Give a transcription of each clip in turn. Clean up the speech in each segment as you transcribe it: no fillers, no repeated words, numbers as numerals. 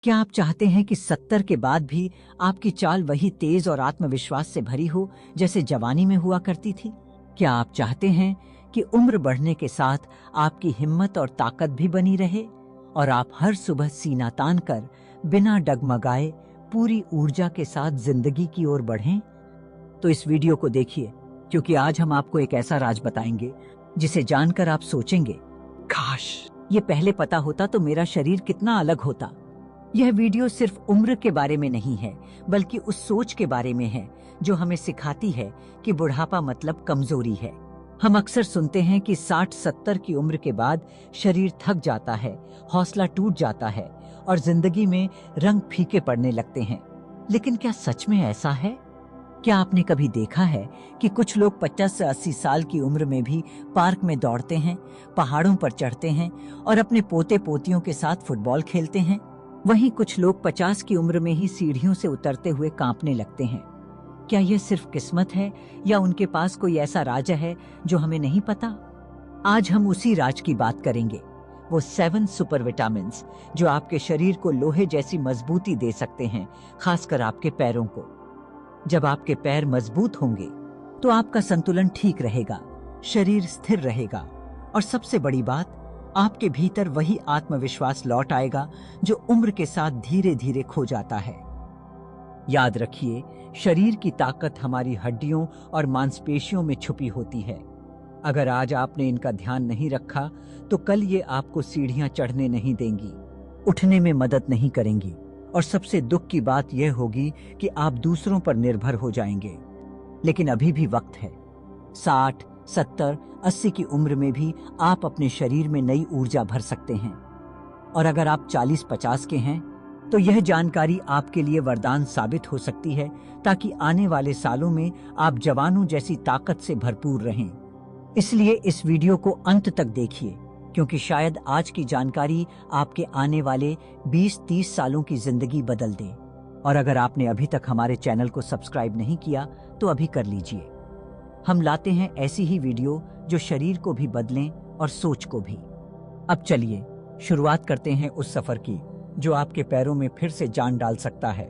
क्या आप चाहते हैं कि 70 के बाद भी आपकी चाल वही तेज और आत्मविश्वास से भरी हो जैसे जवानी में हुआ करती थी? क्या आप चाहते हैं कि उम्र बढ़ने के साथ आपकी हिम्मत और ताकत भी बनी रहे और आप हर सुबह सीना तान कर बिना डगमगाए पूरी ऊर्जा के साथ जिंदगी की ओर बढ़ें? तो इस वीडियो को देखिए, क्योंकि आज हम आपको एक ऐसा राज बताएंगे जिसे जानकर आप सोचेंगे, काश ये पहले पता होता तो मेरा शरीर कितना अलग होता। यह वीडियो सिर्फ उम्र के बारे में नहीं है, बल्कि उस सोच के बारे में है जो हमें सिखाती है कि बुढ़ापा मतलब कमजोरी है। हम अक्सर सुनते हैं कि 60-70 की उम्र के बाद शरीर थक जाता है, हौसला टूट जाता है और जिंदगी में रंग फीके पड़ने लगते हैं। लेकिन क्या सच में ऐसा है? क्या आपने कभी देखा है कि कुछ लोग 50 से 80 साल की उम्र में भी पार्क में दौड़ते हैं, पहाड़ों पर चढ़ते हैं और अपने पोते पोतियों के साथ फुटबॉल खेलते हैं? वहीं कुछ लोग 50 की उम्र में ही सीढ़ियों से उतरते हुए कांपने लगते हैं। क्या यह सिर्फ किस्मत है या उनके पास कोई ऐसा राज है जो हमें नहीं पता? आज हम उसी राज की बात करेंगे, वो 7 सुपर विटामिन जो आपके शरीर को लोहे जैसी मजबूती दे सकते हैं, खासकर आपके पैरों को। जब आपके पैर मजबूत होंगे तो आपका संतुलन ठीक रहेगा, शरीर स्थिर रहेगा और सबसे बड़ी बात, आपके भीतर वही आत्मविश्वास लौट आएगा जो उम्र के साथ धीरे धीरे खो जाता है। याद रखिए, शरीर की ताकत हमारी हड्डियों और मांसपेशियों में छुपी होती है। अगर आज आपने इनका ध्यान नहीं रखा तो कल ये आपको सीढ़ियां चढ़ने नहीं देंगी, उठने में मदद नहीं करेंगी और सबसे दुख की बात यह होगी कि आप दूसरों पर निर्भर हो जाएंगे। लेकिन अभी भी वक्त है। 60, 70, 80 की उम्र में भी आप अपने शरीर में नई ऊर्जा भर सकते हैं। और अगर आप 40-50 के हैं तो यह जानकारी आपके लिए वरदान साबित हो सकती है, ताकि आने वाले सालों में आप जवानों जैसी ताकत से भरपूर रहें। इसलिए इस वीडियो को अंत तक देखिए, क्योंकि शायद आज की जानकारी आपके आने वाले 20-30 सालों की जिंदगी बदल दे। और अगर आपने अभी तक हमारे चैनल को सब्सक्राइब नहीं किया तो अभी कर लीजिए। हम लाते हैं ऐसी ही वीडियो जो शरीर को भी बदलें और सोच को भी। अब चलिए शुरुआत करते हैं उस सफर की जो आपके पैरों में फिर से जान डाल सकता है।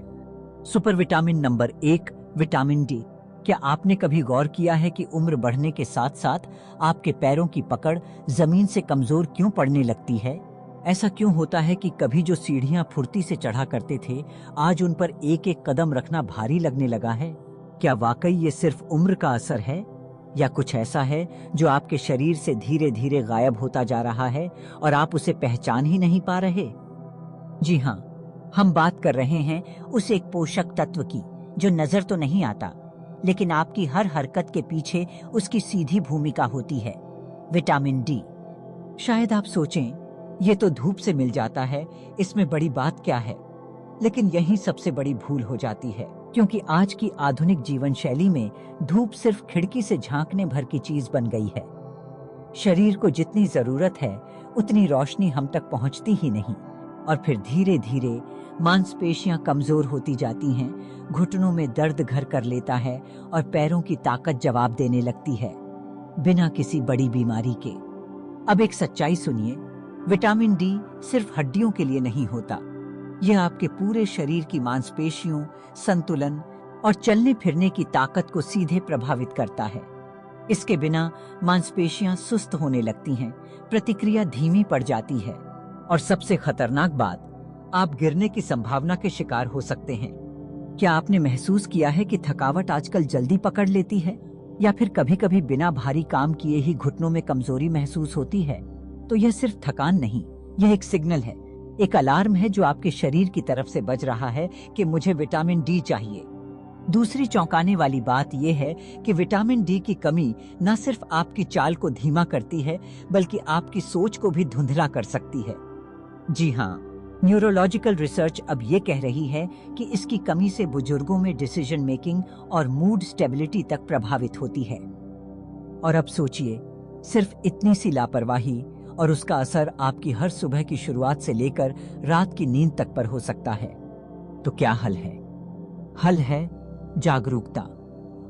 Super vitamin number 1, vitamin D. क्या आपने कभी गौर किया है कि उम्र बढ़ने के साथ साथ आपके पैरों की पकड़ जमीन से कमजोर क्यों पड़ने लगती है? ऐसा क्यों होता है कि कभी जो सीढ़ियां फुर्ती से चढ़ा करते थे, आज उन पर एक एक कदम रखना भारी लगने लगा है? क्या वाकई ये सिर्फ उम्र का असर है, या कुछ ऐसा है जो आपके शरीर से धीरे धीरे गायब होता जा रहा है और आप उसे पहचान ही नहीं पा रहे? जी हाँ, हम बात कर रहे हैं उस एक पोषक तत्व की जो नजर तो नहीं आता, लेकिन आपकी हर हरकत के पीछे उसकी सीधी भूमिका होती है, विटामिन डी। शायद आप सोचें, ये तो धूप से मिल जाता है, इसमें बड़ी बात क्या है? लेकिन यही सबसे बड़ी भूल हो जाती है, क्योंकि आज की आधुनिक जीवन शैली में धूप सिर्फ खिड़की से झांकने भर की चीज बन गई है। शरीर को जितनी जरूरत है उतनी रोशनी हम तक पहुंचती ही नहीं, और फिर धीरे धीरे मांसपेशियां कमजोर होती जाती हैं, घुटनों में दर्द घर कर लेता है और पैरों की ताकत जवाब देने लगती है, बिना किसी बड़ी बीमारी के। अब एक सच्चाई सुनिए, विटामिन डी सिर्फ हड्डियों के लिए नहीं होता, यह आपके पूरे शरीर की मांसपेशियों, संतुलन और चलने फिरने की ताकत को सीधे प्रभावित करता है। इसके बिना मांसपेशियां सुस्त होने लगती हैं, प्रतिक्रिया धीमी पड़ जाती है और सबसे खतरनाक बात, आप गिरने की संभावना के शिकार हो सकते हैं। क्या आपने महसूस किया है कि थकावट आजकल जल्दी पकड़ लेती है, या फिर कभी कभी बिना भारी काम किए ही घुटनों में कमजोरी महसूस होती है? तो यह सिर्फ थकान नहीं, यह एक सिग्नल है, एक अलार्म है जो आपके शरीर की तरफ से बज रहा है कि मुझे विटामिन डी चाहिए। दूसरी चौंकाने वाली बात यह है कि विटामिन डी की कमी न सिर्फ आपकी चाल को धीमा करती है, बल्कि आपकी सोच को भी धुंधला कर सकती है। जी हाँ, न्यूरोलॉजिकल रिसर्च अब ये कह रही है कि इसकी कमी से बुजुर्गों में डिसीजन मेकिंग और मूड स्टेबिलिटी तक प्रभावित होती है। और अब सोचिए, सिर्फ इतनी सी लापरवाही और उसका असर आपकी हर सुबह की शुरुआत से लेकर रात की नींद तक पर हो सकता है। तो क्या हल है? हल है जागरूकता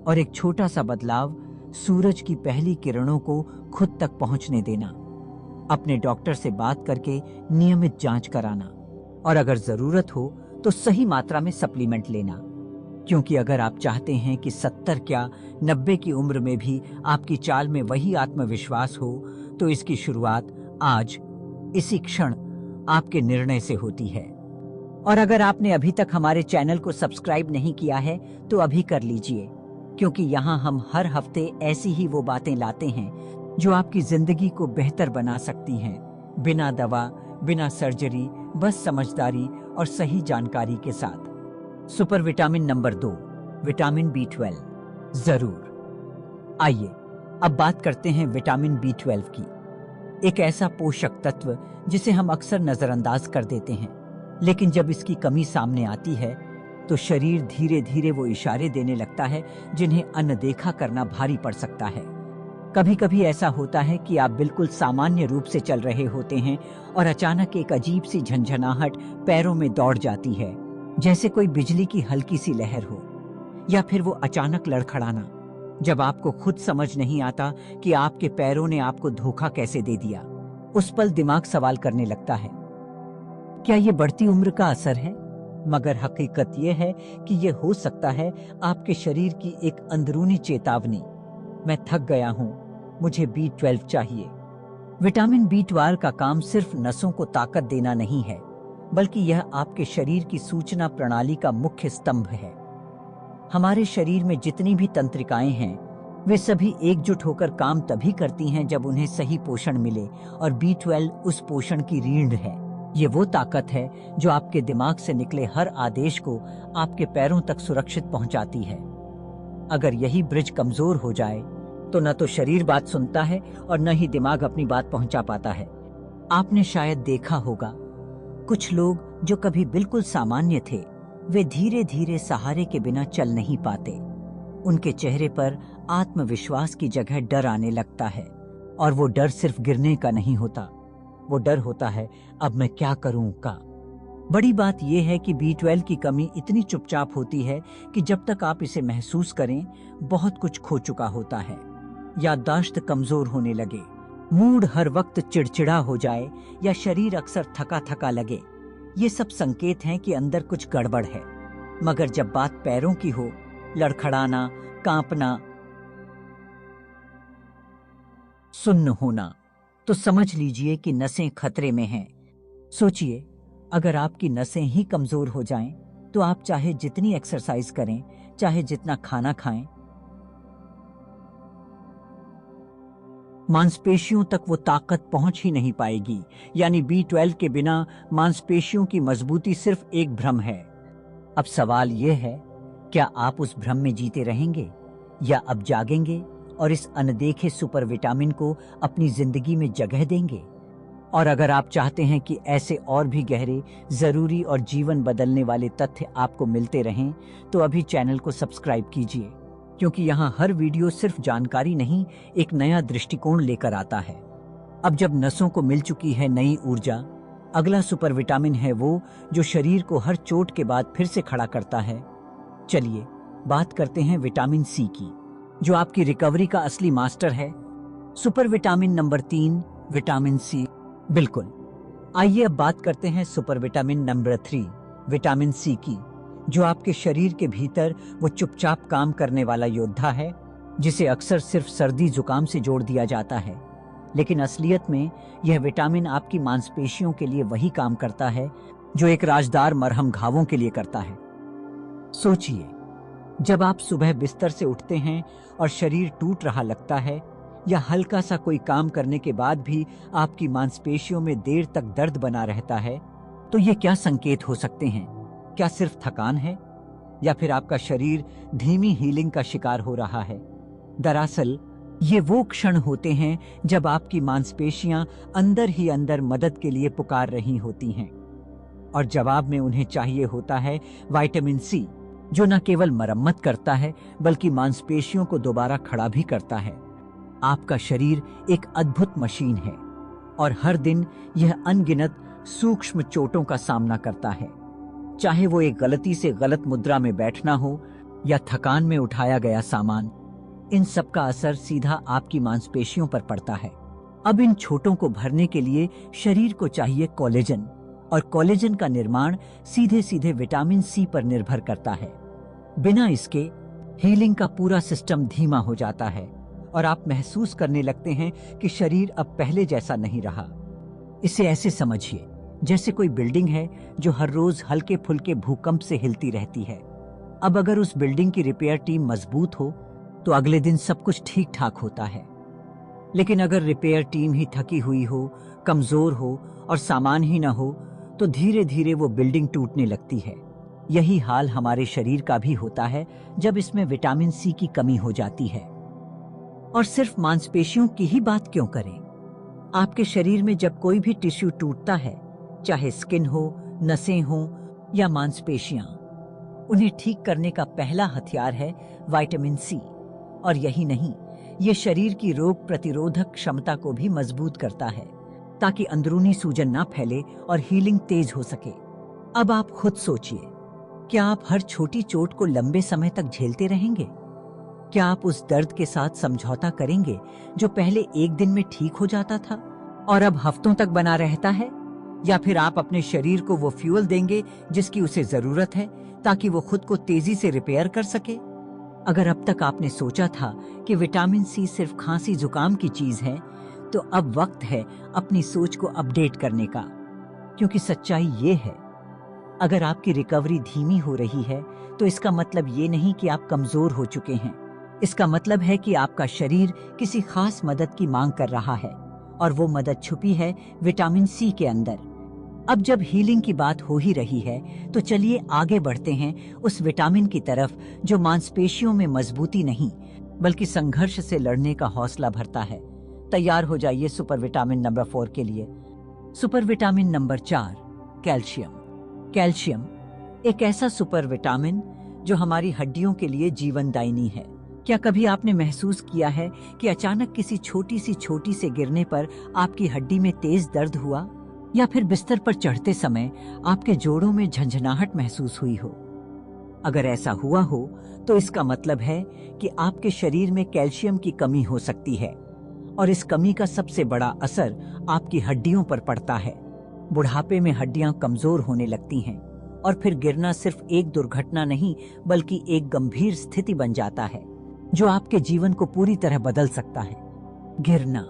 और एक छोटा सा बदलाव, सूरज की पहली किरणों को खुद तक पहुंचने देना, अपने डॉक्टर से बात करके नियमित जांच कराना और अगर जरूरत हो तो सही मात्रा में सप्लीमेंट लेना, क्योंकि अगर आप चाहते हैं कि 70 क्या 90 की उम्र में भी आपकी चाल में वही आत्मविश्वास हो, तो इसकी शुरुआत आज इसी क्षण आपके निर्णय से होती है। और अगर आपने अभी तक हमारे चैनल को सब्सक्राइब नहीं किया है तो अभी कर लीजिए, क्योंकि यहाँ हम हर हफ्ते ऐसी ही वो बातें लाते हैं जो आपकी जिंदगी को बेहतर बना सकती हैं, बिना दवा, बिना सर्जरी, बस समझदारी और सही जानकारी के साथ। Super vitamin number 2, vitamin B12। जरूर। आइए अब बात करते हैं विटामिन B12 की, एक ऐसा पोषक तत्व जिसे हम अक्सर नजरअंदाज कर देते हैं, लेकिन जब इसकी कमी सामने आती है तो शरीर धीरे धीरे वो इशारे देने लगता है जिन्हें अनदेखा करना भारी पड़ सकता है। कभी कभी ऐसा होता है कि आप बिल्कुल सामान्य रूप से चल रहे होते हैं और अचानक एक अजीब सी झंझनाहट पैरों में दौड़ जाती है, जैसे कोई बिजली की हल्की सी लहर हो, या फिर वो अचानक लड़खड़ाना जब आपको खुद समझ नहीं आता कि आपके पैरों ने आपको धोखा कैसे दे दिया। उस पल दिमाग सवाल करने लगता है, क्या ये बढ़ती उम्र का असर है? मगर हकीकत ये है कि ये हो सकता है आपके शरीर की एक अंदरूनी चेतावनी, मैं थक गया हूं, मुझे B12 चाहिए। विटामिन B12 का काम सिर्फ नसों को ताकत देना नहीं है, बल्कि यह आपके शरीर की सूचना प्रणाली का मुख्य स्तंभ है। हमारे शरीर में जितनी भी तंत्रिकाएं हैं, वे सभी एकजुट होकर काम तभी करती हैं जब उन्हें सही पोषण मिले, और B12 उस पोषण की रीढ़ है। ये वो ताकत है जो आपके दिमाग से निकले हर आदेश को आपके पैरों तक सुरक्षित पहुंचाती है। अगर यही ब्रिज कमजोर हो जाए तो न तो शरीर बात सुनता है और न ही दिमाग अपनी बात पहुंचा पाता है। आपने शायद देखा होगा, कुछ लोग जो कभी बिल्कुल सामान्य थे, वे धीरे धीरे सहारे के बिना चल नहीं पाते। उनके चेहरे पर आत्मविश्वास की जगह डर आने लगता है, और वो डर सिर्फ गिरने का नहीं होता, वो डर होता है अब मैं क्या करूं का। बड़ी बात यह है कि B12 की कमी इतनी चुपचाप होती है कि जब तक आप इसे महसूस करें, बहुत कुछ खो चुका होता है। याददाश्त कमजोर होने लगे, मूड हर वक्त चिड़चिड़ा हो जाए, या शरीर अक्सर थका थका लगे, ये सब संकेत हैं कि अंदर कुछ गड़बड़ है। मगर जब बात पैरों की हो, लड़खड़ाना, कांपना, सुन्न होना, तो समझ लीजिए कि नसें खतरे में हैं। सोचिए, अगर आपकी नसें ही कमजोर हो जाएं, तो आप चाहे जितनी एक्सरसाइज करें, चाहे जितना खाना खाएं, मांसपेशियों तक वो ताकत पहुंच ही नहीं पाएगी। यानी B12 के बिना मांसपेशियों की मजबूती सिर्फ एक भ्रम है। अब सवाल यह है, क्या आप उस भ्रम में जीते रहेंगे, या अब जागेंगे और इस अनदेखे सुपर विटामिन को अपनी जिंदगी में जगह देंगे? और अगर आप चाहते हैं कि ऐसे और भी गहरे, जरूरी और जीवन बदलने वाले तथ्य आपको मिलते रहें, तो अभी चैनल को सब्सक्राइब कीजिए, क्योंकि यहाँ हर वीडियो सिर्फ जानकारी नहीं, एक नया दृष्टिकोण लेकर आता है। अब जब नसों को मिल चुकी है नई ऊर्जा, अगला सुपर विटामिन है वो जो शरीर को हर चोट के बाद फिर से खड़ा करता है। चलिए बात करते हैं विटामिन C की, जो आपकी रिकवरी का असली मास्टर है। Super vitamin number 3, vitamin C। बिल्कुल। आइए अब बात करते हैं super vitamin number 3, vitamin C की, जो आपके शरीर के भीतर वो चुपचाप काम करने वाला योद्धा है, जिसे अक्सर सिर्फ सर्दी जुकाम से जोड़ दिया जाता है। लेकिन असलियत में यह विटामिन आपकी मांसपेशियों के लिए वही काम करता है जो एक राजदार मरहम घावों के लिए करता है। सोचिए, जब आप सुबह बिस्तर से उठते हैं और शरीर टूट रहा लगता है, या हल्का सा कोई काम करने के बाद भी आपकी मांसपेशियों में देर तक दर्द बना रहता है, तो ये क्या संकेत हो सकते हैं? क्या सिर्फ थकान है, या फिर आपका शरीर धीमी हीलिंग का शिकार हो रहा है? दरअसल ये वो क्षण होते हैं जब आपकी मांसपेशियां अंदर ही अंदर मदद के लिए पुकार रही होती हैं, और जवाब में उन्हें चाहिए होता है विटामिन C, जो न केवल मरम्मत करता है बल्कि मांसपेशियों को दोबारा खड़ा भी करता है। आपका शरीर एक अद्भुत मशीन है, और हर दिन यह अनगिनत सूक्ष्म चोटों का सामना करता है, चाहे वो एक गलती से गलत मुद्रा में बैठना हो या थकान में उठाया गया सामान। इन सब का असर सीधा आपकी मांसपेशियों पर पड़ता है। अब इन छोटों को भरने के लिए शरीर को चाहिए कोलेजन, और कोलेजन का निर्माण सीधे सीधे विटामिन सी पर निर्भर करता है। बिना इसके हीलिंग का पूरा सिस्टम धीमा हो जाता है और आप महसूस करने लगते हैं कि शरीर अब पहले जैसा नहीं रहा। इसे ऐसे समझिए जैसे कोई बिल्डिंग है जो हर रोज हल्के फुल्के भूकंप से हिलती रहती है। अब अगर उस बिल्डिंग की रिपेयर टीम मजबूत हो तो अगले दिन सब कुछ ठीक ठाक होता है। लेकिन अगर रिपेयर टीम ही थकी हुई हो, कमजोर हो और सामान ही ना हो तो धीरे धीरे वो बिल्डिंग टूटने लगती है। यही हाल हमारे शरीर का भी होता है जब इसमें विटामिन सी की कमी हो जाती है। और सिर्फ मांसपेशियों की ही बात क्यों करें, आपके शरीर में जब कोई भी टिश्यू टूटता है, चाहे स्किन हो, नसें हो या मांसपेशियां, उन्हें ठीक करने का पहला हथियार है विटामिन सी। और यही नहीं, ये शरीर की रोग प्रतिरोधक क्षमता को भी मजबूत करता है ताकि अंदरूनी सूजन ना फैले और हीलिंग तेज हो सके। अब आप खुद सोचिए, क्या आप हर छोटी चोट को लंबे समय तक झेलते रहेंगे? क्या आप उस दर्द के साथ समझौता करेंगे जो पहले एक दिन में ठीक हो जाता था और अब हफ्तों तक बना रहता है? या फिर आप अपने शरीर को वो फ्यूल देंगे जिसकी उसे जरूरत है ताकि वो खुद को तेजी से रिपेयर कर सके? अगर अब तक आपने सोचा था कि विटामिन सी सिर्फ खांसी जुकाम की चीज है, तो अब वक्त है अपनी सोच को अपडेट करने का। क्योंकि सच्चाई ये है, अगर आपकी रिकवरी धीमी हो रही है तो इसका मतलब ये नहीं कि आप कमजोर हो चुके हैं। इसका मतलब है कि आपका शरीर किसी खास मदद की मांग कर रहा है और वो मदद छुपी है विटामिन सी के अंदर। अब जब हीलिंग की बात हो ही रही है तो चलिए आगे बढ़ते हैं उस विटामिन की तरफ जो मांसपेशियों में मजबूती नहीं बल्कि संघर्ष से लड़ने का हौसला भरता है। तैयार हो जाइए सुपर विटामिन नंबर 4 के लिए। Super vitamin number 4, calcium. Calcium एक ऐसा सुपर विटामिन जो हमारी हड्डियों के लिए जीवनदायिनी है। क्या कभी आपने महसूस किया है कि अचानक किसी छोटी से गिरने पर आपकी हड्डी में तेज दर्द हुआ, या फिर बिस्तर पर चढ़ते समय आपके जोड़ों में झंझनाहट महसूस हुई हो? अगर ऐसा हुआ हो तो इसका मतलब है कि आपके शरीर में कैल्शियम की कमी हो सकती है और इस कमी का सबसे बड़ा असर आपकी हड्डियों पर पड़ता है। बुढ़ापे में हड्डियां कमजोर होने लगती हैं और फिर गिरना सिर्फ एक दुर्घटना नहीं बल्कि एक गंभीर स्थिति बन जाता है जो आपके जीवन को पूरी तरह बदल सकता है। गिरना,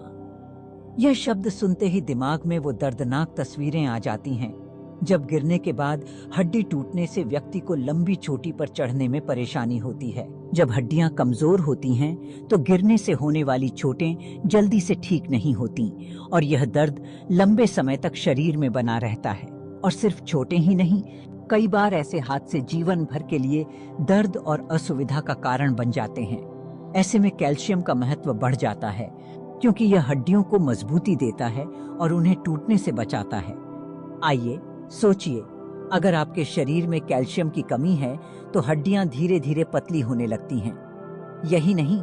यह शब्द सुनते ही दिमाग में वो दर्दनाक तस्वीरें आ जाती हैं जब गिरने के बाद हड्डी टूटने से व्यक्ति को लंबी चोटी पर चढ़ने में परेशानी होती है। जब हड्डियां कमजोर होती हैं तो गिरने से होने वाली चोटें जल्दी से ठीक नहीं होती और यह दर्द लंबे समय तक शरीर में बना रहता है। और सिर्फ चोटें ही नहीं, कई बार ऐसे हादसे जीवन भर के लिए दर्द और असुविधा का कारण बन जाते हैं। ऐसे में कैल्शियम का महत्व बढ़ जाता है क्योंकि यह हड्डियों को मजबूती देता है और उन्हें टूटने से बचाता है। आइए सोचिए, अगर आपके शरीर में कैल्शियम की कमी है तो हड्डियां धीरे धीरे पतली होने लगती हैं। यही नहीं,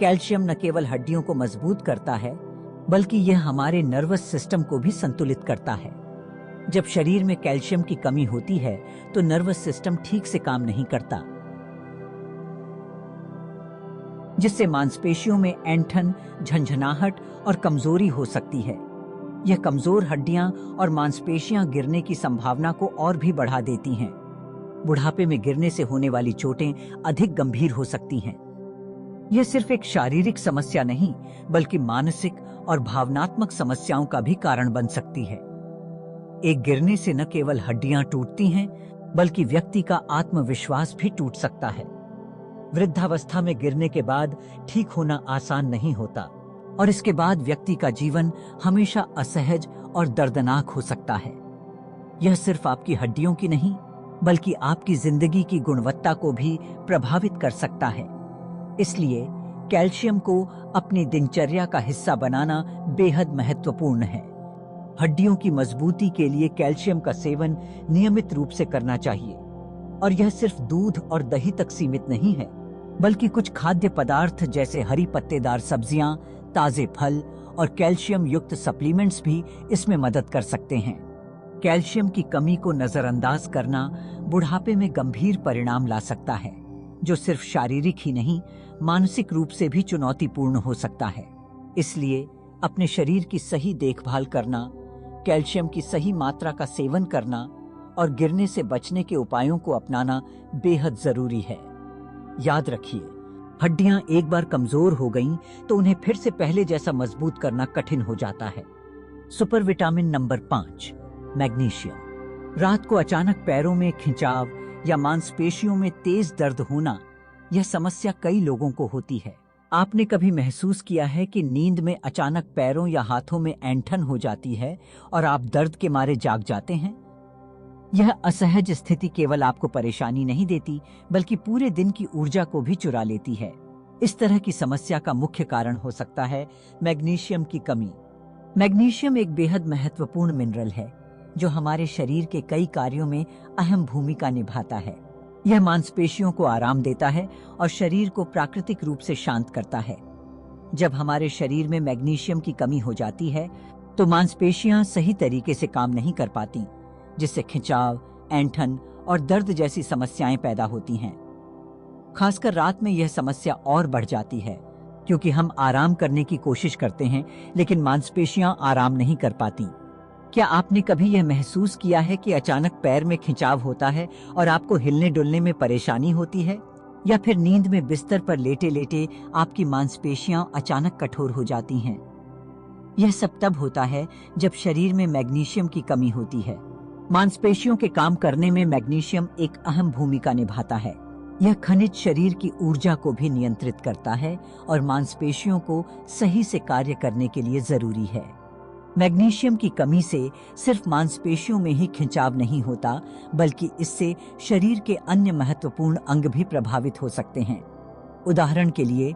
कैल्शियम न केवल हड्डियों को मजबूत करता है बल्कि यह हमारे नर्वस सिस्टम को भी संतुलित करता है। जब शरीर में कैल्शियम की कमी होती है तो नर्वस सिस्टम ठीक से काम नहीं करता, जिससे मांसपेशियों में ऐंठन, झंझनाहट और कमजोरी हो सकती है। यह कमजोर हड्डियां और मांसपेशियां गिरने की संभावना को और भी बढ़ा देती हैं। बुढ़ापे में गिरने से होने वाली चोटें अधिक गंभीर हो सकती हैं। यह सिर्फ एक शारीरिक समस्या नहीं बल्कि मानसिक और भावनात्मक समस्याओं का भी कारण बन सकती है। एक गिरने से न केवल हड्डियां टूटती हैं बल्कि व्यक्ति का आत्मविश्वास भी टूट सकता है। वृद्धावस्था में गिरने के बाद ठीक होना आसान नहीं होता और इसके बाद व्यक्ति का जीवन हमेशा असहज और दर्दनाक हो सकता है। यह सिर्फ आपकी हड्डियों की नहीं बल्कि आपकी जिंदगी की गुणवत्ता को भी प्रभावित कर सकता है। इसलिए कैल्शियम को अपनी दिनचर्या का हिस्सा बनाना बेहद महत्वपूर्ण है। हड्डियों की मजबूती के लिए कैल्शियम का सेवन नियमित रूप से करना चाहिए और यह सिर्फ दूध और दही तक सीमित नहीं है बल्कि कुछ खाद्य पदार्थ जैसे हरी पत्तेदार सब्जियां, ताजे फल और कैल्शियम युक्त सप्लीमेंट्स भी इसमें मदद कर सकते हैं। कैल्शियम की कमी को नजरअंदाज करना बुढ़ापे में गंभीर परिणाम ला सकता है, जो सिर्फ शारीरिक ही नहीं मानसिक रूप से भी चुनौतीपूर्ण हो सकता है। इसलिए अपने शरीर की सही देखभाल करना, कैल्शियम की सही मात्रा का सेवन करना और गिरने से बचने के उपायों को अपनाना बेहद जरूरी है। याद रखिए, हड्डियां एक बार कमजोर हो गईं तो उन्हें फिर से पहले जैसा मजबूत करना कठिन हो जाता है। Super vitamin number 5, magnesium. रात को अचानक पैरों में खिंचाव या मांसपेशियों में तेज दर्द होना, यह समस्या कई लोगों को होती है। आपने कभी महसूस किया है कि नींद में अचानक पैरों या हाथों में ऐंठन हो जाती है और आप दर्द के मारे जाग जाते हैं? यह असहज स्थिति केवल आपको परेशानी नहीं देती, बल्कि पूरे दिन की ऊर्जा को भी चुरा लेती है। इस तरह की समस्या का मुख्य कारण हो सकता है मैग्नीशियम की कमी। मैग्नीशियम एक बेहद महत्वपूर्ण मिनरल है जो हमारे शरीर के कई कार्यों में अहम भूमिका निभाता है। यह मांसपेशियों को आराम देता है और शरीर को प्राकृतिक रूप से शांत करता है। जब हमारे शरीर में मैग्नीशियम की कमी हो जाती है तो मांसपेशियां सही तरीके से काम नहीं कर पाती, जिससे खिंचाव, ऐंठन और दर्द जैसी समस्याएं पैदा होती हैं। खासकर रात में यह समस्या और बढ़ जाती है क्योंकि हम आराम करने की कोशिश करते हैं लेकिन मांसपेशियां आराम नहीं कर पाती। क्या आपने कभी यह महसूस किया है कि अचानक पैर में खिंचाव होता है और आपको हिलने डुलने में परेशानी होती है? या फिर नींद में बिस्तर पर लेटे लेटे आपकी मांसपेशियां अचानक कठोर हो जाती हैं? यह सब तब होता है जब शरीर में मैग्नीशियम की कमी होती है। मांसपेशियों के काम करने में मैग्नीशियम एक अहम भूमिका निभाता है। यह खनिज शरीर की ऊर्जा को भी नियंत्रित करता है और मांसपेशियों को सही से कार्य करने के लिए जरूरी है। मैग्नीशियम की कमी से सिर्फ मांसपेशियों में ही खिंचाव नहीं होता, बल्कि इससे शरीर के अन्य महत्वपूर्ण अंग भी प्रभावित हो सकते हैं। उदाहरण के लिए,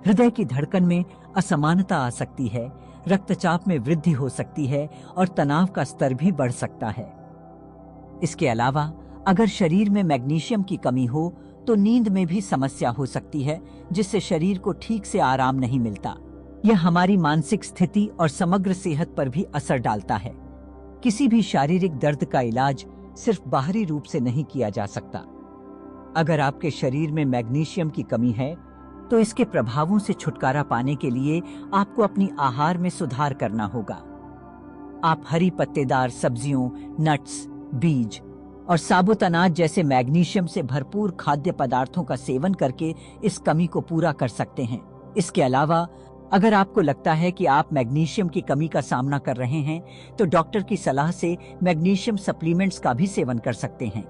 हृदय की धड़कन में असमानता आ सकती है, रक्तचाप में वृद्धि हो सकती है और तनाव का स्तर भी बढ़ सकता है। इसके अलावा अगर शरीर में मैग्नीशियम की कमी हो तो नींद में भी समस्या हो सकती है, जिससे शरीर को ठीक से आराम नहीं मिलता। यह हमारी मानसिक स्थिति और समग्र सेहत पर भी असर डालता है। किसी भी शारीरिक दर्द का इलाज सिर्फ बाहरी रूप से नहीं किया जा सकता। अगर आपके शरीर में मैग्नीशियम की कमी है तो इसके प्रभावों से छुटकारा पाने के लिए आपको अपनी आहार में सुधार करना होगा। आप हरी पत्तेदार सब्जियों, नट्स, बीज और साबुत अनाज जैसे मैग्नीशियम से भरपूर खाद्य पदार्थों का सेवन करके इस कमी को पूरा कर सकते हैं। इसके अलावा अगर आपको लगता है कि आप मैग्नीशियम की कमी का सामना कर रहे हैं तो डॉक्टर की सलाह से मैग्नीशियम सप्लीमेंट्स का भी सेवन कर सकते हैं।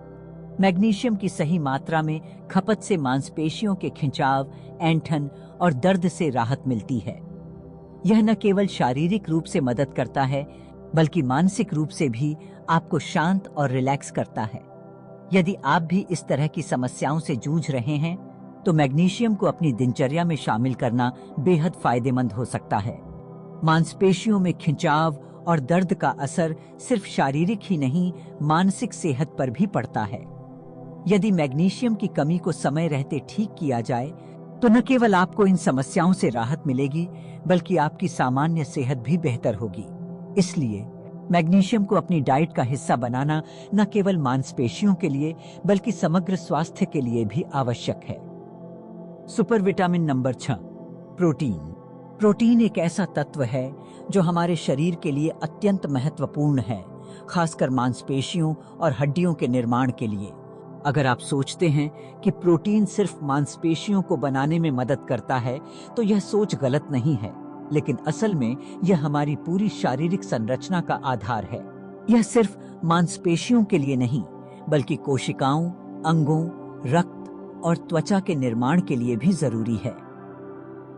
मैग्नीशियम की सही मात्रा में खपत से मांसपेशियों के खिंचाव, ऐंठन और दर्द से राहत मिलती है। यह न केवल शारीरिक रूप से मदद करता है, बल्कि मानसिक रूप से भी आपको शांत और रिलैक्स करता है। यदि आप भी इस तरह की समस्याओं से जूझ रहे हैं तो मैग्नीशियम को अपनी दिनचर्या में शामिल करना बेहद फायदेमंद हो सकता है। मांसपेशियों में खिंचाव और दर्द का असर सिर्फ शारीरिक ही नहीं, मानसिक सेहत पर भी पड़ता है। यदि मैग्नीशियम की कमी को समय रहते ठीक किया जाए तो न केवल आपको इन समस्याओं से राहत मिलेगी, बल्कि आपकी सामान्य सेहत भी बेहतर होगी। इसलिए मैग्नीशियम को अपनी डाइट का हिस्सा बनाना न केवल मांसपेशियों के लिए बल्कि समग्र स्वास्थ्य के लिए भी आवश्यक है। Super vitamin number 6, protein. Protein एक ऐसा तत्व है जो हमारे शरीर के लिए अत्यंत महत्वपूर्ण है, खासकर मांसपेशियों और हड्डियों के निर्माण के लिए। अगर आप सोचते हैं कि प्रोटीन सिर्फ मांसपेशियों को बनाने में मदद करता है तो यह सोच गलत नहीं है, लेकिन असल में यह हमारी पूरी शारीरिक संरचना का आधार है। यह सिर्फ मांसपेशियों के लिए नहीं, बल्कि कोशिकाओं, अंगों, रक्त और त्वचा के निर्माण के लिए भी जरूरी है।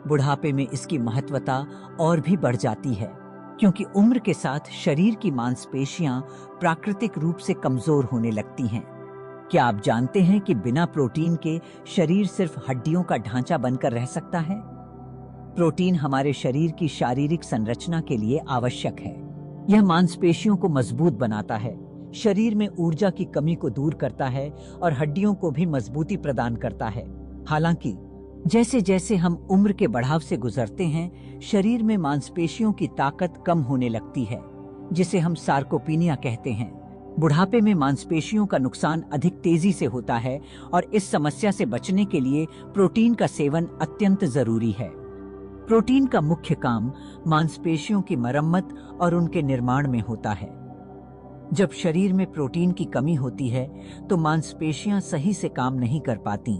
बुढ़ापे में इसकी महत्वता और भी बढ़ जाती है, क्योंकि उम्र के साथ शरीर की मांसपेशियां प्राकृतिक रूप से कमजोर होने लगती हैं। क्या आप जानते हैं कि बिना प्रोटीन के शरीर सिर्फ हड्डियों का ढांचा बनकर रह सकता है? प्रोटीन हमारे शरीर की शारीरिक संरचना के लिए आवश्यक है। यह मांसपेशियों को मजबूत बनाता है, शरीर में ऊर्जा की कमी को दूर करता है और हड्डियों को भी मजबूती प्रदान करता है। हालांकि जैसे जैसे हम उम्र के बढ़ाव से गुजरते हैं, शरीर में मांसपेशियों की ताकत कम होने लगती है, जिसे हम सार्कोपीनिया कहते हैं। बुढ़ापे में मांसपेशियों का नुकसान अधिक तेजी से होता है और इस समस्या से बचने के लिए प्रोटीन का सेवन अत्यंत जरूरी है। प्रोटीन का मुख्य काम मांसपेशियों की मरम्मत और उनके निर्माण में होता है। जब शरीर में प्रोटीन की कमी होती है तो मांसपेशियां सही से काम नहीं कर पाती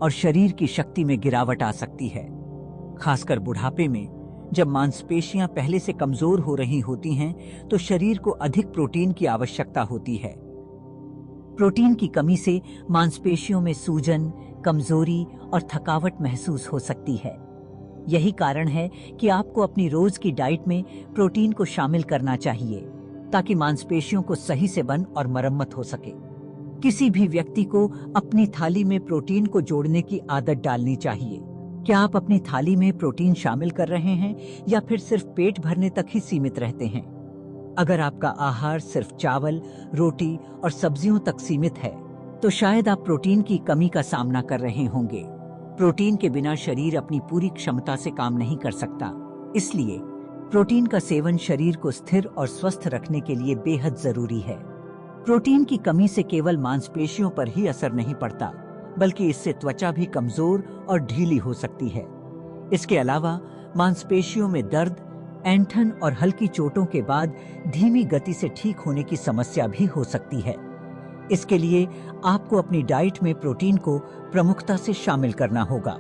और शरीर की शक्ति में गिरावट आ सकती है। खासकर बुढ़ापे में जब मांसपेशियां पहले से कमजोर हो रही होती हैं तो शरीर को अधिक प्रोटीन की आवश्यकता होती है। प्रोटीन की कमी से मांसपेशियों में सूजन, कमजोरी और थकावट महसूस हो सकती है। यही कारण है कि आपको अपनी रोज की डाइट में प्रोटीन को शामिल करना चाहिए ताकि मांसपेशियों को सही से बन और मरम्मत हो सके। किसी भी व्यक्ति को अपनी थाली में प्रोटीन को जोड़ने की आदत डालनी चाहिए। क्या आप अपनी थाली में प्रोटीन शामिल कर रहे हैं या फिर सिर्फ पेट भरने तक ही सीमित रहते हैं? अगर आपका आहार सिर्फ चावल, रोटी और सब्जियों तक सीमित है तो शायद आप प्रोटीन की कमी का सामना कर रहे होंगे। प्रोटीन के बिना शरीर अपनी पूरी क्षमता से काम नहीं कर सकता, इसलिए प्रोटीन का सेवन शरीर को स्थिर और स्वस्थ रखने के लिए बेहद जरूरी है। प्रोटीन की कमी से केवल मांसपेशियों पर ही असर नहीं पड़ता, बल्कि इससे त्वचा भी कमजोर और ढीली हो सकती है। इसके अलावा मांसपेशियों में दर्द, ऐंठन और हल्की चोटों के बाद धीमी गति से ठीक होने की समस्या भी हो सकती है। इसके लिए आपको अपनी डाइट में प्रोटीन को प्रमुखता से शामिल करना होगा।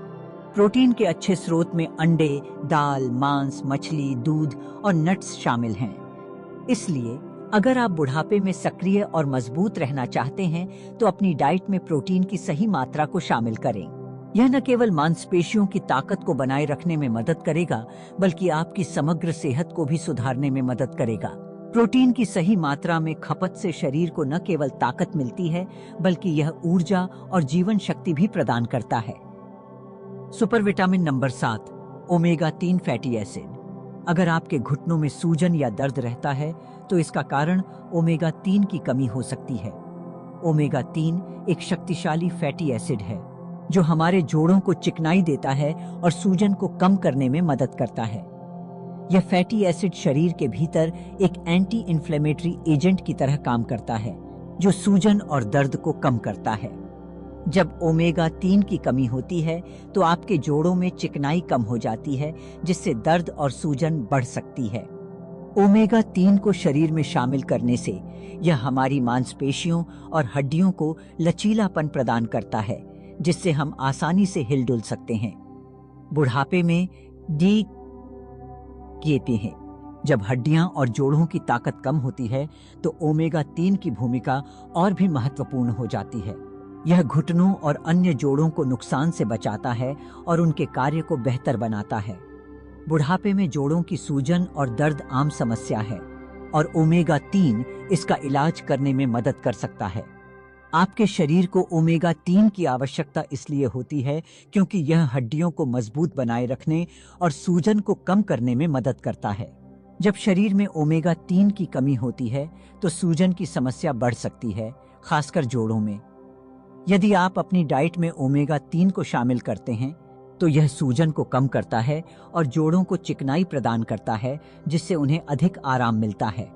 प्रोटीन के अच्छे स्रोत में अंडे, दाल, मांस, मछली, दूध और नट्स शामिल हैं। इसलिए अगर आप बुढ़ापे में सक्रिय और मजबूत रहना चाहते हैं तो अपनी डाइट में प्रोटीन की सही मात्रा को शामिल करें। यह न केवल मांसपेशियों की ताकत को बनाए रखने में मदद करेगा, बल्कि आपकी समग्र सेहत को भी सुधारने में मदद करेगा। प्रोटीन की सही मात्रा में खपत से शरीर को न केवल ताकत मिलती है, बल्कि यह ऊर्जा और जीवन शक्ति भी प्रदान करता है। Super vitamin number 7, omega 3 fatty acid. अगर आपके घुटनों में सूजन या दर्द रहता है तो इसका कारण ओमेगा 3 की कमी हो सकती है। ओमेगा 3 एक शक्तिशाली फैटी एसिड है जो हमारे जोड़ों को चिकनाई देता है और सूजन को कम करने में मदद करता है। यह फैटी एसिड शरीर के भीतर एक एंटी इन्फ्लेमेटरी एजेंट की तरह काम करता है जो सूजन और दर्द को कम करता है। जब ओमेगा 3 की कमी होती है तो आपके जोड़ों में चिकनाई कम हो जाती है, जिससे दर्द और सूजन बढ़ सकती है। ओमेगा 3 को शरीर में शामिल करने से यह हमारी मांसपेशियों और हड्डियों को लचीलापन प्रदान करता है, जिससे हम आसानी से हिल-डुल सकते हैं। बुढ़ापे में डी कहते हैं जब हड्डियां और जोड़ों की ताकत कम होती है तो ओमेगा 3 की भूमिका और भी महत्वपूर्ण हो जाती है। यह घुटनों और अन्य जोड़ों को नुकसान से बचाता है और उनके कार्य को बेहतर बनाता है। बुढ़ापे में जोड़ों की सूजन और दर्द आम समस्या है और ओमेगा 3 इसका इलाज करने में मदद कर सकता है। आपके शरीर को ओमेगा 3 की आवश्यकता इसलिए होती है क्योंकि यह हड्डियों को मजबूत बनाए रखने और सूजन को कम करने में मदद करता है। जब शरीर में ओमेगा 3 की कमी होती है तो सूजन की समस्या बढ़ सकती है, खासकर जोड़ों में। यदि आप अपनी डाइट में ओमेगा 3 को शामिल करते हैं तो यह सूजन को कम करता है और जोड़ों को चिकनाई प्रदान करता है, जिससे उन्हें अधिक आराम मिलता है।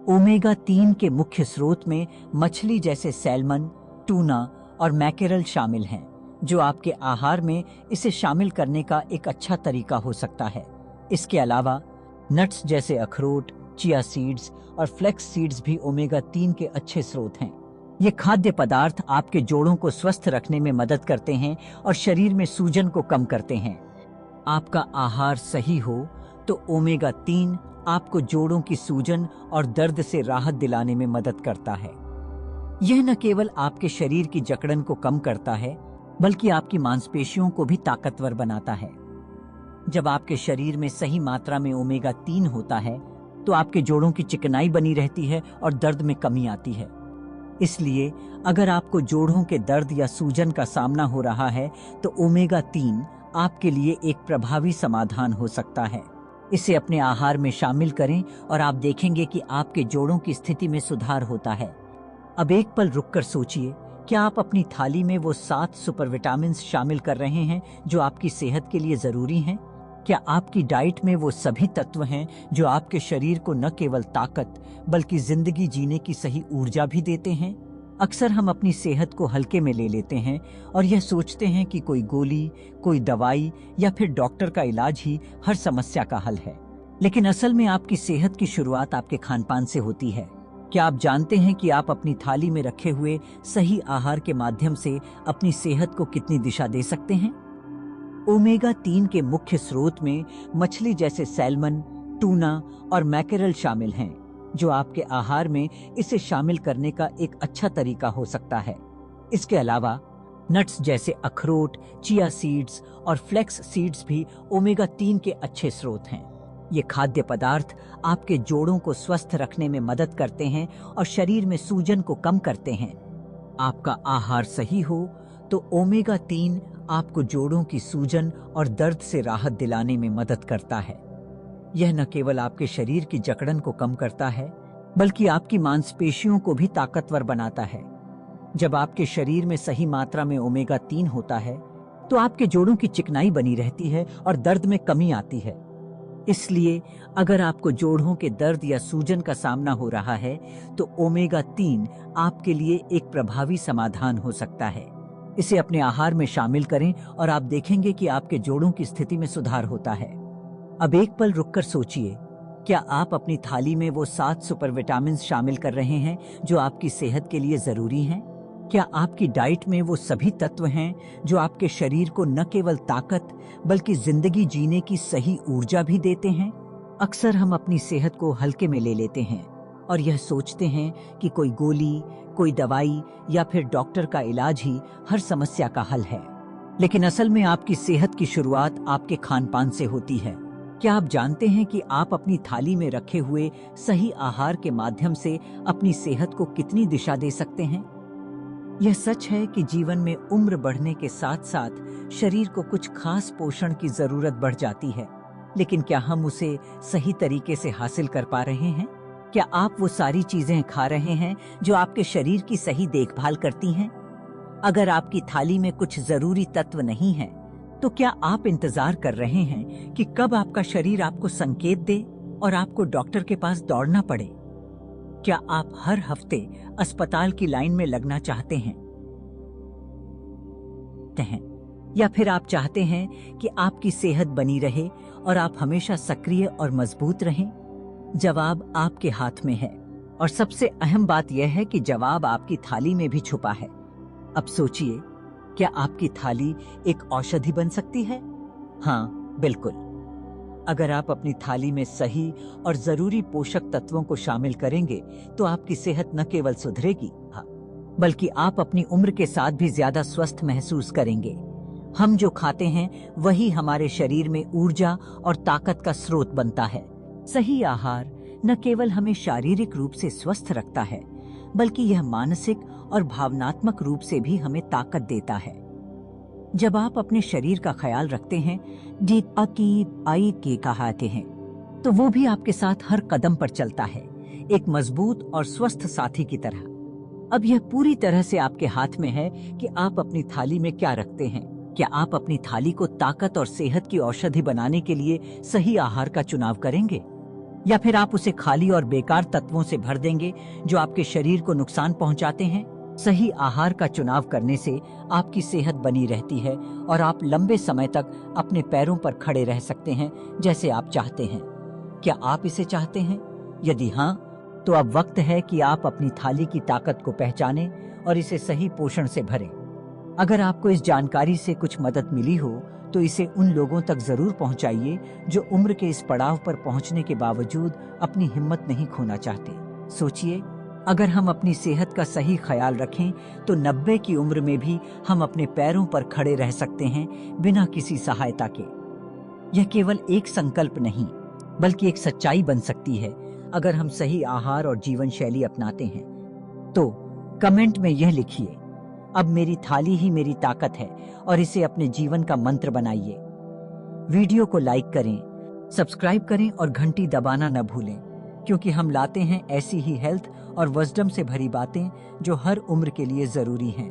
ओमेगा 3 के मुख्य स्रोत में मछली जैसे सैल्मन, टूना और मैकेरल शामिल हैं, जो आपके आहार में इसे शामिल करने का एक अच्छा तरीका हो सकता है। इसके अलावा नट्स जैसे अखरोट, चिया सीड्स और फ्लेक्स सीड्स भी ओमेगा 3 के अच्छे स्रोत हैं। ये खाद्य पदार्थ आपके जोड़ों को स्वस्थ रखने में मदद करते हैं और शरीर में सूजन को कम करते हैं। आपका आहार सही हो तो ओमेगा 3 आपको जोड़ों की सूजन और दर्द से राहत दिलाने में मदद करता है। यह न केवल आपके शरीर की जकड़न को कम करता है, बल्कि आपकी मांसपेशियों को भी ताकतवर बनाता है। जब आपके शरीर में सही मात्रा में ओमेगा 3 होता है तो आपके जोड़ों की चिकनाई बनी रहती है और दर्द में कमी आती है। इसलिए अगर आपको जोड़ों के दर्द या सूजन का सामना हो रहा है तो ओमेगा 3 आपके लिए एक प्रभावी समाधान हो सकता है। इसे अपने आहार में शामिल करें और आप देखेंगे कि आपके जोड़ों की स्थिति में सुधार होता है। अब एक पल रुककर सोचिए, क्या आप अपनी थाली में वो 7 सुपर विटामिन शामिल कर रहे हैं जो आपकी सेहत के लिए जरूरी हैं? क्या आपकी डाइट में वो सभी तत्व हैं जो आपके शरीर को न केवल ताकत बल्कि जिंदगी जीने की सही ऊर्जा भी देते हैं? अक्सर हम अपनी सेहत को हल्के में ले लेते हैं और यह सोचते हैं कि कोई गोली, कोई दवाई या फिर डॉक्टर का इलाज ही हर समस्या का हल है। लेकिन असल में आपकी सेहत की शुरुआत आपके खानपान से होती है। क्या आप जानते हैं कि आप अपनी थाली में रखे हुए सही आहार के माध्यम से अपनी सेहत को कितनी दिशा दे सकते हैं? ओमेगा 3 के मुख्य स्रोत में मछली जैसे सैल्मन, टूना और मैकेरल शामिल हैं, जो आपके आहार में इसे शामिल करने का एक अच्छा तरीका हो सकता है। इसके अलावा नट्स जैसे अखरोट, चिया सीड्स और फ्लेक्स सीड्स भी ओमेगा 3 के अच्छे स्रोत हैं। ये खाद्य पदार्थ आपके जोड़ों को स्वस्थ रखने में मदद करते हैं और शरीर में सूजन को कम करते हैं। आपका आहार सही हो तो ओमेगा 3 आपको जोड़ों की सूजन और दर्द से राहत दिलाने में मदद करता है। यह न केवल आपके शरीर की जकड़न को कम करता है, बल्कि आपकी मांसपेशियों को भी ताकतवर बनाता है। जब आपके शरीर में सही मात्रा में ओमेगा 3 होता है, तो आपके जोड़ों की चिकनाई बनी रहती है और दर्द में कमी आती है। इसलिए अगर आपको जोड़ों के दर्द या सूजन का सामना हो रहा है, तो ओमेगा 3 आपके लिए एक प्रभावी समाधान हो सकता है। इसे अपने आहार में शामिल करें और आप देखेंगे कि आपके जोड़ों की स्थिति में सुधार होता है। अब एक पल रुककर सोचिए, क्या आप अपनी थाली में वो 7 सुपर विटामिन्स शामिल कर रहे हैं जो आपकी सेहत के लिए जरूरी हैं? क्या आपकी डाइट में वो सभी तत्व हैं जो आपके शरीर को न केवल ताकत बल्कि जिंदगी जीने की सही ऊर्जा भी देते हैं? अक्सर हम अपनी सेहत को हल्के में ले लेते हैं और यह सोचते हैं कि कोई गोली, कोई दवाई या फिर डॉक्टर का इलाज ही हर समस्या का हल है। लेकिन असल में आपकी सेहत की शुरुआत आपके खानपान से होती है। क्या आप जानते हैं कि आप अपनी थाली में रखे हुए सही आहार के माध्यम से अपनी सेहत को कितनी दिशा दे सकते हैं? यह सच है कि जीवन में उम्र बढ़ने के साथ साथ शरीर को कुछ खास पोषण की जरूरत बढ़ जाती है, लेकिन क्या हम उसे सही तरीके से हासिल कर पा रहे हैं? क्या आप वो सारी चीजें खा रहे हैं जो आपके शरीर की सही देखभाल करती हैं? अगर आपकी थाली में कुछ जरूरी तत्व नहीं है, तो क्या आप इंतजार कर रहे हैं कि कब आपका शरीर आपको संकेत दे और आपको डॉक्टर के पास दौड़ना पड़े? क्या आप हर हफ्ते अस्पताल की लाइन में लगना चाहते हैं? या फिर आप चाहते हैं कि आपकी सेहत बनी रहे और आप हमेशा सक्रिय और मजबूत रहें? जवाब आपके हाथ में है और सबसे अहम बात यह है कि जवाब आपकी थाली में भी छुपा है। अब सोचिए, क्या आपकी थाली एक औषधि बन सकती है? हाँ, बिल्कुल। अगर आप अपनी थाली में सही और जरूरी पोषक तत्वों को शामिल करेंगे, तो आपकी सेहत न केवल सुधरेगी, बल्कि आप अपनी उम्र के साथ भी ज्यादा स्वस्थ महसूस करेंगे। हम जो खाते हैं वही हमारे शरीर में ऊर्जा और ताकत का स्रोत बनता है। सही आहार न केवल हमें शारीरिक रूप से स्वस्थ रखता है, बल्कि यह मानसिक और भावनात्मक रूप से भी हमें ताकत देता है। जब आप अपने शरीर का ख्याल रखते हैं, के कहते हैं, तो वो भी आपके साथ हर कदम पर चलता है, एक मजबूत और स्वस्थ साथी की तरह। अब यह पूरी तरह से आपके हाथ में है कि आप अपनी थाली में क्या रखते हैं। क्या आप अपनी थाली को ताकत और सेहत की औषधि बनाने के लिए सही आहार का चुनाव करेंगे, या फिर आप उसे खाली और बेकार तत्वों से भर देंगे जो आपके शरीर को नुकसान पहुंचाते हैं? सही आहार का चुनाव करने से आपकी सेहत बनी रहती है और आप लंबे समय तक अपने पैरों पर खड़े रह सकते हैं जैसे आप चाहते हैं। क्या आप इसे चाहते हैं? यदि हाँ, तो अब वक्त है कि आप अपनी थाली की ताकत को पहचानें और इसे सही पोषण से भरें। अगर आपको इस जानकारी से कुछ मदद मिली हो, तो इसे उन लोगों तक जरूर पहुंचाइए जो उम्र के इस पड़ाव पर पहुंचने के बावजूद अपनी हिम्मत नहीं खोना चाहते। सोचिए, अगर हम अपनी सेहत का सही ख्याल रखें, तो 90 की उम्र में भी हम अपने पैरों पर खड़े रह सकते हैं बिना किसी सहायता के। यह केवल एक संकल्प नहीं, बल्कि एक सच्चाई बन सकती है अगर हम सही आहार और जीवन शैली अपनाते हैं। तो कमेंट में यह लिखिए, अब मेरी थाली ही मेरी ताकत है, और इसे अपने जीवन का मंत्र बनाइए। वीडियो को लाइक करें, सब्सक्राइब करें और घंटी दबाना न भूलें, क्योंकि हम लाते हैं ऐसी ही हेल्थ और विजडम से भरी बातें जो हर उम्र के लिए जरूरी हैं।